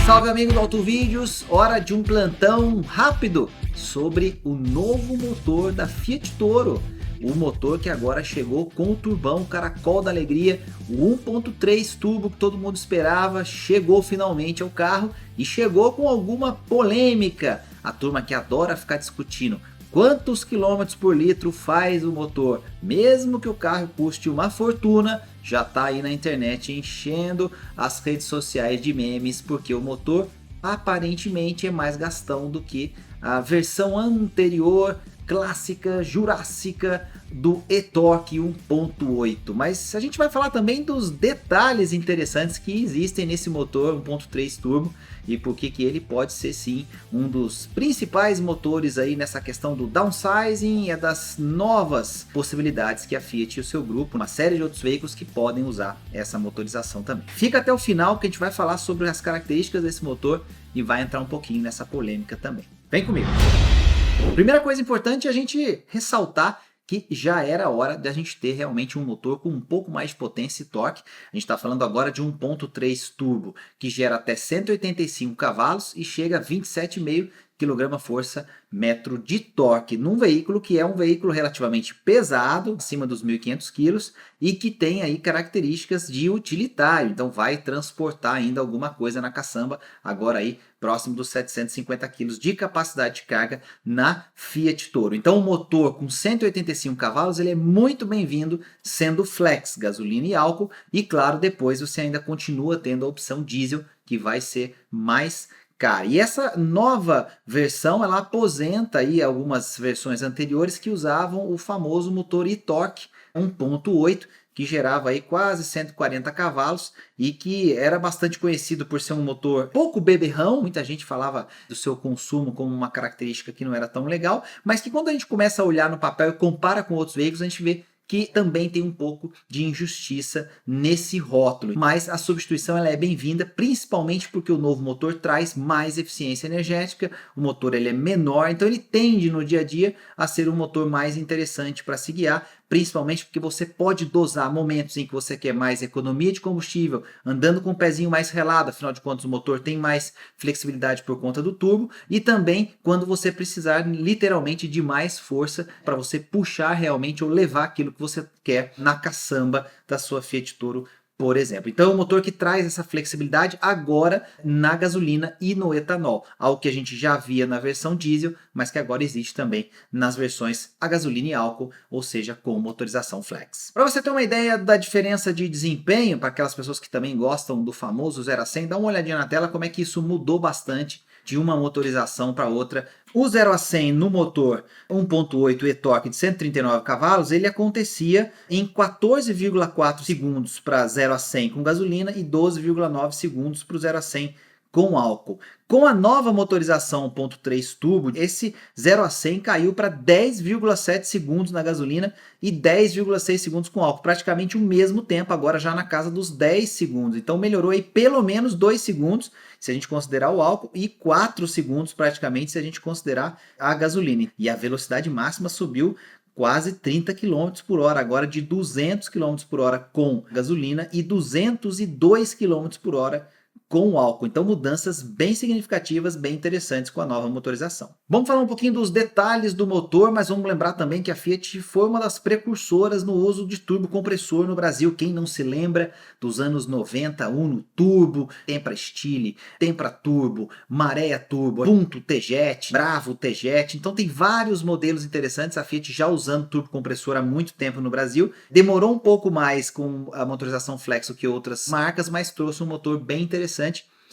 Salve amigo do Autovídeos, hora de um plantão rápido sobre o novo motor da Fiat Toro. O motor que agora chegou com o turbão Caracol da Alegria, o 1.3 turbo que todo mundo esperava, chegou finalmente ao carro e chegou com alguma polêmica. A turma que adora ficar discutindo quantos quilômetros por litro faz o motor, mesmo que o carro custe uma fortuna, já está aí na internet enchendo as redes sociais de memes, porque o motor aparentemente é mais gastão do que a versão anterior, clássica, jurássica do e-torque 1.8. Mas a gente vai falar também dos detalhes interessantes que existem nesse motor 1.3 turbo e por que ele pode ser sim um dos principais motores aí nessa questão do downsizing e das novas possibilidades que a Fiat e o seu grupo, uma série de outros veículos que podem usar essa motorização também. Fica até o final que a gente vai falar sobre as características desse motor e vai entrar um pouquinho nessa polêmica também. Vem comigo! Primeira coisa importante é a gente ressaltar que já era hora de a gente ter realmente um motor com um pouco mais de potência e torque. A gente está falando agora de 1.3 turbo, que gera até 185 cavalos e chega a 27,5 kgfm de torque, num veículo que é um veículo relativamente pesado, acima dos 1.500 kg, e que tem aí características de utilitário, então vai transportar ainda alguma coisa na caçamba, agora aí próximo dos 750 kg de capacidade de carga na Fiat Toro. Então o motor com 185 cavalos ele é muito bem-vindo, sendo flex, gasolina e álcool, e claro, depois você ainda continua tendo a opção diesel, que vai ser mais cara. E essa nova versão ela aposenta aí algumas versões anteriores que usavam o famoso motor e-torque 1.8, que gerava aí quase 140 cavalos e que era bastante conhecido por ser um motor pouco beberrão. Muita gente falava do seu consumo como uma característica que não era tão legal, mas que quando a gente começa a olhar no papel e compara com outros veículos, a gente vê que também tem um pouco de injustiça nesse rótulo. Mas a substituição ela é bem-vinda, principalmente porque o novo motor traz mais eficiência energética, o motor ele é menor, então ele tende no dia a dia a ser um motor mais interessante para se guiar, principalmente porque você pode dosar momentos em que você quer mais economia de combustível, andando com o pezinho mais relado, afinal de contas o motor tem mais flexibilidade por conta do turbo, e também quando você precisar literalmente de mais força para você puxar realmente ou levar aquilo que você quer na caçamba da sua Fiat Toro, por exemplo. Então é um motor que traz essa flexibilidade agora na gasolina e no etanol, algo que a gente já via na versão diesel, mas que agora existe também nas versões a gasolina e álcool, ou seja, com motorização flex. Para você ter uma ideia da diferença de desempenho, para aquelas pessoas que também gostam do famoso 0 a 100, dá uma olhadinha na tela como é que isso mudou bastante de uma motorização para outra. O 0 a 100 no motor 1.8 e-torque de 139 cavalos, ele acontecia em 14,4 segundos para 0 a 100 com gasolina e 12,9 segundos para o 0 a 100 com álcool. Com a nova motorização 1.3 turbo, esse 0 a 100 caiu para 10,7 segundos na gasolina e 10,6 segundos com álcool, praticamente o mesmo tempo, agora já na casa dos 10 segundos. Então melhorou aí pelo menos 2 segundos se a gente considerar o álcool e 4 segundos praticamente se a gente considerar a gasolina. E a velocidade máxima subiu quase 30 km por hora, agora de 200 km por hora com gasolina e 202 km por hora com o álcool. Então mudanças bem significativas, bem interessantes com a nova motorização. Vamos falar um pouquinho dos detalhes do motor, mas vamos lembrar também que a Fiat foi uma das precursoras no uso de turbo compressor no Brasil. Quem não se lembra dos anos 90, Uno Turbo, Tempra Stile, Tempra Turbo, Maré Turbo, Punto T-Jet, Bravo T-Jet. Então tem vários modelos interessantes, a Fiat já usando turbo compressor há muito tempo no Brasil. Demorou um pouco mais com a motorização flex do que outras marcas, mas trouxe um motor bem interessante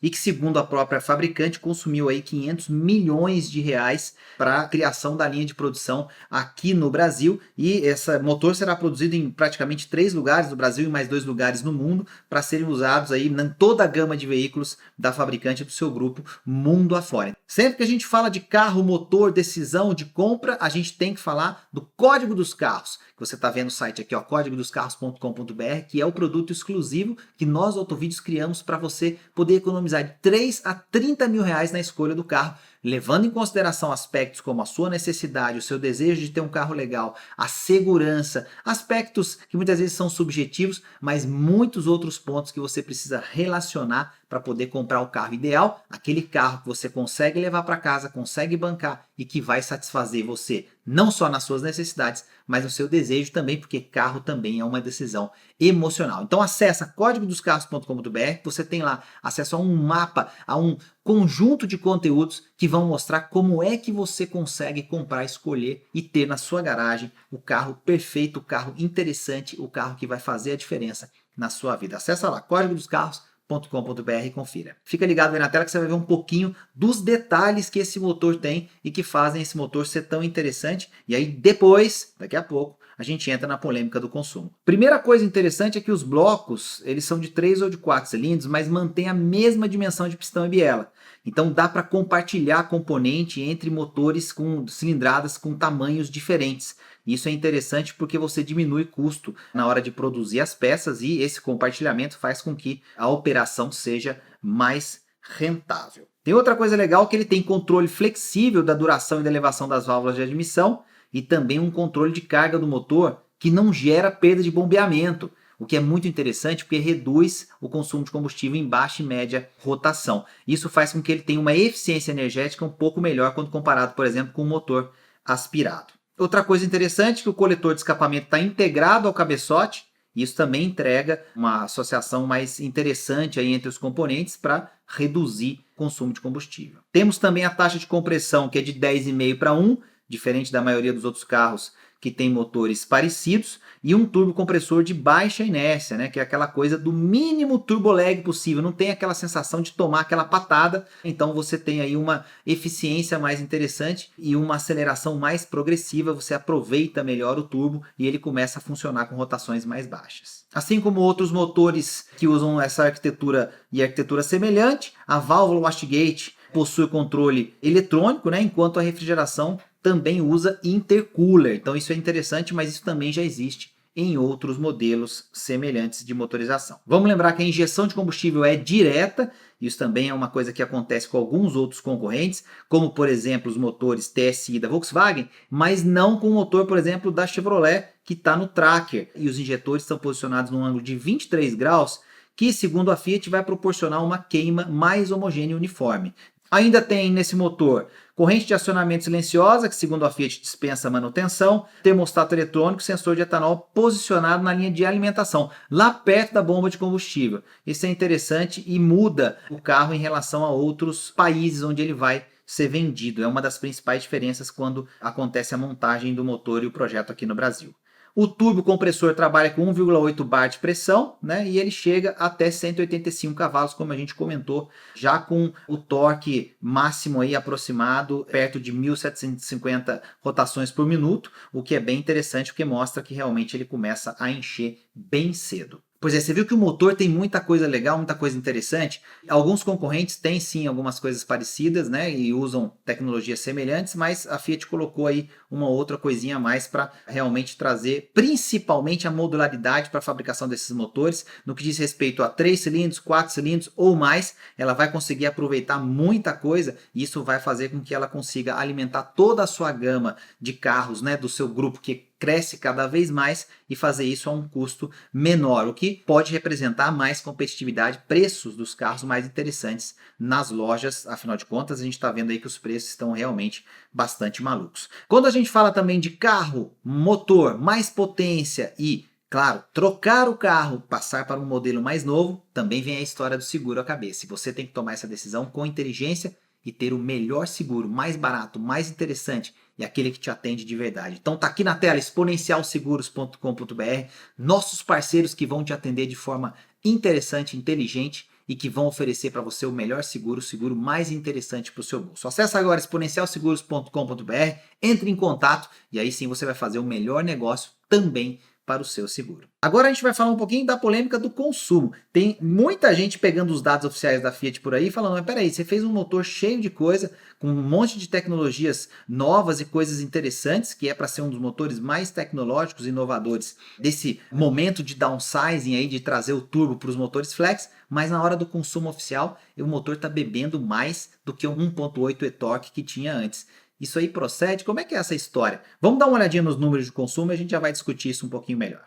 e que, segundo a própria fabricante, consumiu aí 500 milhões de reais para a criação da linha de produção aqui no Brasil. E esse motor será produzido em praticamente 3 lugares no Brasil e mais 2 lugares no mundo, para serem usados aí em toda a gama de veículos da fabricante do seu grupo mundo afora. Sempre que a gente fala de carro, motor, decisão de compra, a gente tem que falar do Código dos Carros, que você está vendo no site aqui, ó, códigodoscarros.com.br, que é o produto exclusivo que nós, Autovídeos, criamos para você poder economizar de 3 a 30 mil reais na escolha do carro, levando em consideração aspectos como a sua necessidade, o seu desejo de ter um carro legal, a segurança, aspectos que muitas vezes são subjetivos, mas muitos outros pontos que você precisa relacionar para poder comprar o carro ideal, aquele carro que você consegue levar para casa, consegue bancar e que vai satisfazer você não só nas suas necessidades, mas no seu desejo também, porque carro também é uma decisão emocional. Então acessa códigodoscarros.com.br, você tem lá acesso a um mapa, a um conjunto de conteúdos que vão mostrar como é que você consegue comprar, escolher e ter na sua garagem o carro perfeito, o carro interessante, o carro que vai fazer a diferença na sua vida. Acessa lá, códigodoscarros.com.br e confira. Fica ligado aí na tela que você vai ver um pouquinho dos detalhes que esse motor tem e que fazem esse motor ser tão interessante. E aí depois, daqui a pouco, a gente entra na polêmica do consumo. Primeira coisa interessante é que os blocos, eles são de 3 ou de 4 cilindros, mas mantêm a mesma dimensão de pistão e biela. Então dá para compartilhar componente entre motores com cilindradas com tamanhos diferentes. Isso é interessante porque você diminui custo na hora de produzir as peças e esse compartilhamento faz com que a operação seja mais rentável. Tem outra coisa legal que ele tem controle flexível da duração e da elevação das válvulas de admissão e também um controle de carga do motor que não gera perda de bombeamento, o que é muito interessante porque reduz o consumo de combustível em baixa e média rotação. Isso faz com que ele tenha uma eficiência energética um pouco melhor quando comparado, por exemplo, com um motor aspirado. Outra coisa interessante é que o coletor de escapamento está integrado ao cabeçote. Isso também entrega uma associação mais interessante aí entre os componentes para reduzir o consumo de combustível. Temos também a taxa de compressão que é de 10,5 para 1, diferente da maioria dos outros carros que tem motores parecidos, e um turbocompressor de baixa inércia, né, que é aquela coisa do mínimo turbolag possível, não tem aquela sensação de tomar aquela patada, então você tem aí uma eficiência mais interessante e uma aceleração mais progressiva, você aproveita melhor o turbo e ele começa a funcionar com rotações mais baixas. Assim como outros motores que usam essa arquitetura e arquitetura semelhante, a válvula wastegate possui controle eletrônico, né, enquanto a refrigeração também usa intercooler. Então isso é interessante, mas isso também já existe em outros modelos semelhantes de motorização. Vamos lembrar que a injeção de combustível é direta, isso também é uma coisa que acontece com alguns outros concorrentes, como por exemplo os motores TSI da Volkswagen, mas não com o motor, por exemplo, da Chevrolet, que está no Tracker, e os injetores estão posicionados num ângulo de 23 graus, que segundo a Fiat vai proporcionar uma queima mais homogênea e uniforme. Ainda tem nesse motor corrente de acionamento silenciosa, que segundo a Fiat dispensa manutenção, termostato eletrônico, sensor de etanol posicionado na linha de alimentação, lá perto da bomba de combustível. Isso é interessante e muda o carro em relação a outros países onde ele vai ser vendido. É uma das principais diferenças quando acontece a montagem do motor e o projeto aqui no Brasil. O turbocompressor trabalha com 1,8 bar de pressão, né, e ele chega até 185 cavalos, como a gente comentou, já com o torque máximo aí aproximado, perto de 1.750 rotações por minuto, o que é bem interessante, porque mostra que realmente ele começa a encher bem cedo. Pois é, você viu que o motor tem muita coisa legal, muita coisa interessante. Alguns concorrentes têm sim algumas coisas parecidas, né, e usam tecnologias semelhantes, mas a Fiat colocou aí uma outra coisinha a mais para realmente trazer principalmente a modularidade para a fabricação desses motores. No que diz respeito a 3 cilindros, 4 cilindros ou mais, ela vai conseguir aproveitar muita coisa e isso vai fazer com que ela consiga alimentar toda a sua gama de carros, né, do seu grupo que cresce cada vez mais e fazer isso a um custo menor, o que pode representar mais competitividade, preços dos carros mais interessantes nas lojas. Afinal de contas, a gente está vendo aí que os preços estão realmente bastante malucos. Quando a gente fala também de carro, motor, mais potência e, claro, trocar o carro, passar para um modelo mais novo, também vem a história do seguro à cabeça. E você tem que tomar essa decisão com inteligência e ter o melhor seguro, mais barato, mais interessante e aquele que te atende de verdade. Então tá aqui na tela exponencialseguros.com.br, nossos parceiros que vão te atender de forma interessante, inteligente e que vão oferecer para você o melhor seguro, o seguro mais interessante para o seu bolso. Acesse agora exponencialseguros.com.br, entre em contato e aí sim você vai fazer o melhor negócio também para o seu seguro. Agora a gente vai falar um pouquinho da polêmica do consumo. Tem muita gente pegando os dados oficiais da Fiat por aí falando, mas peraí, você fez um motor cheio de coisa, com um monte de tecnologias novas e coisas interessantes, que é para ser um dos motores mais tecnológicos e inovadores desse momento de downsizing aí, de trazer o turbo para os motores flex, mas na hora do consumo oficial, o motor está bebendo mais do que o 1.8 e-torque que tinha antes. Isso aí procede? Como é que é essa história? Vamos dar uma olhadinha nos números de consumo e a gente já vai discutir isso um pouquinho melhor.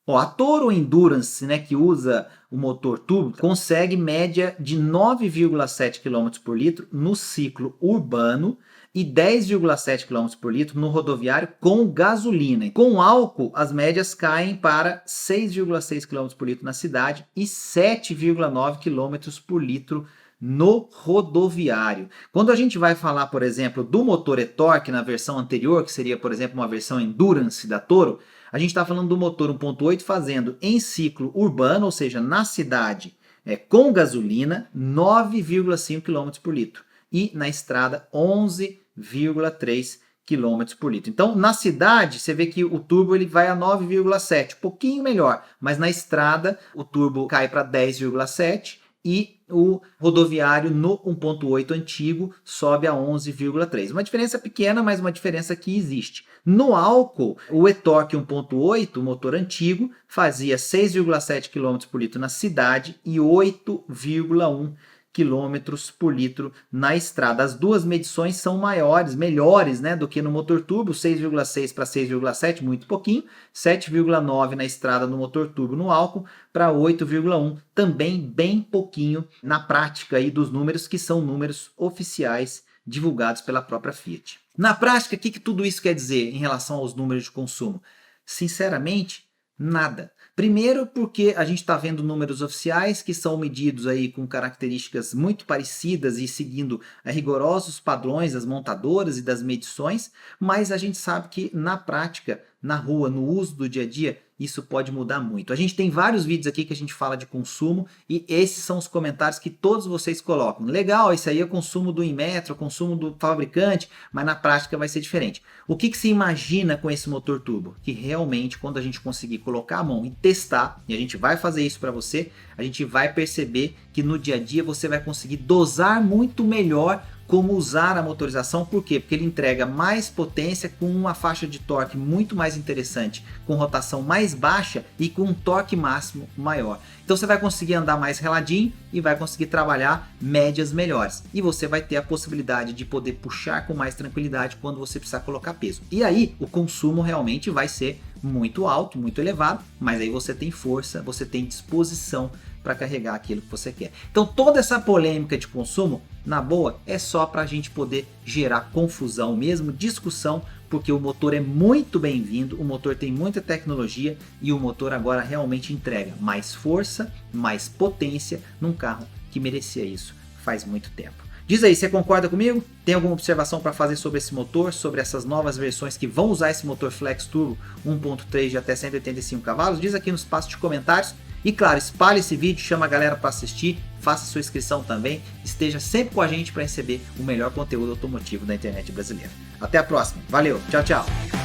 Ó, a Toro Endurance, né, que usa o motor turbo, consegue média de 9,7 km por litro no ciclo urbano e 10,7 km por litro no rodoviário com gasolina. Com álcool, as médias caem para 6,6 km por litro na cidade e 7,9 km por litro no rodoviário. Quando a gente vai falar, por exemplo, do motor e-torque na versão anterior, que seria, por exemplo, uma versão Endurance da Toro, a gente está falando do motor 1.8 fazendo em ciclo urbano, ou seja, na cidade, com gasolina, 9,5 km por litro e na estrada 11,3 km por litro. Então, na cidade, você vê que o turbo ele vai a 9,7, um pouquinho melhor, mas na estrada o turbo cai para 10,7 e o rodoviário no 1.8 antigo sobe a 11,3. Uma diferença pequena, mas uma diferença que existe. No álcool, o e-torque 1.8, o motor antigo, fazia 6,7 km por litro na cidade e 8,1 km por litro na estrada. As duas medições são melhores, né, do que no motor turbo, 6,6 para 6,7, muito pouquinho, 7,9 na estrada no motor turbo no álcool, para 8,1, também bem pouquinho na prática aí dos números, que são números oficiais divulgados pela própria Fiat. Na prática, o que tudo isso quer dizer em relação aos números de consumo? Sinceramente, nada. Primeiro porque a gente está vendo números oficiais que são medidos aí com características muito parecidas e seguindo rigorosos padrões das montadoras e das medições, mas a gente sabe que na prática, na rua, no uso do dia a dia, isso pode mudar muito. A gente tem vários vídeos aqui que a gente fala de consumo e esses são os comentários que todos vocês colocam. Legal, isso aí é o consumo do Inmetro, o consumo do fabricante, mas na prática vai ser diferente. O que se imagina com esse motor turbo? Que realmente quando a gente conseguir colocar a mão e testar, e a gente vai fazer isso para você, a gente vai perceber que no dia a dia você vai conseguir dosar muito melhor como usar a motorização. Por quê? Porque ele entrega mais potência com uma faixa de torque muito mais interessante, com rotação mais baixa e com um torque máximo maior. Então você vai conseguir andar mais reladinho e vai conseguir trabalhar médias melhores. E você vai ter a possibilidade de poder puxar com mais tranquilidade quando você precisar colocar peso. E aí o consumo realmente vai ser muito alto, muito elevado, mas aí você tem força, você tem disposição para carregar aquilo que você quer. Então toda essa polêmica de consumo, na boa, é só para a gente poder gerar confusão mesmo, discussão, porque o motor é muito bem-vindo, o motor tem muita tecnologia e o motor agora realmente entrega mais força, mais potência num carro que merecia isso faz muito tempo. Diz aí, você concorda comigo? Tem alguma observação para fazer sobre esse motor, sobre essas novas versões que vão usar esse motor Flex Turbo 1.3 de até 185 cavalos? Diz aqui no espaço de comentários. E claro, espalhe esse vídeo, chama a galera para assistir, faça sua inscrição também, esteja sempre com a gente para receber o melhor conteúdo automotivo da internet brasileira. Até a próxima, valeu, tchau, tchau!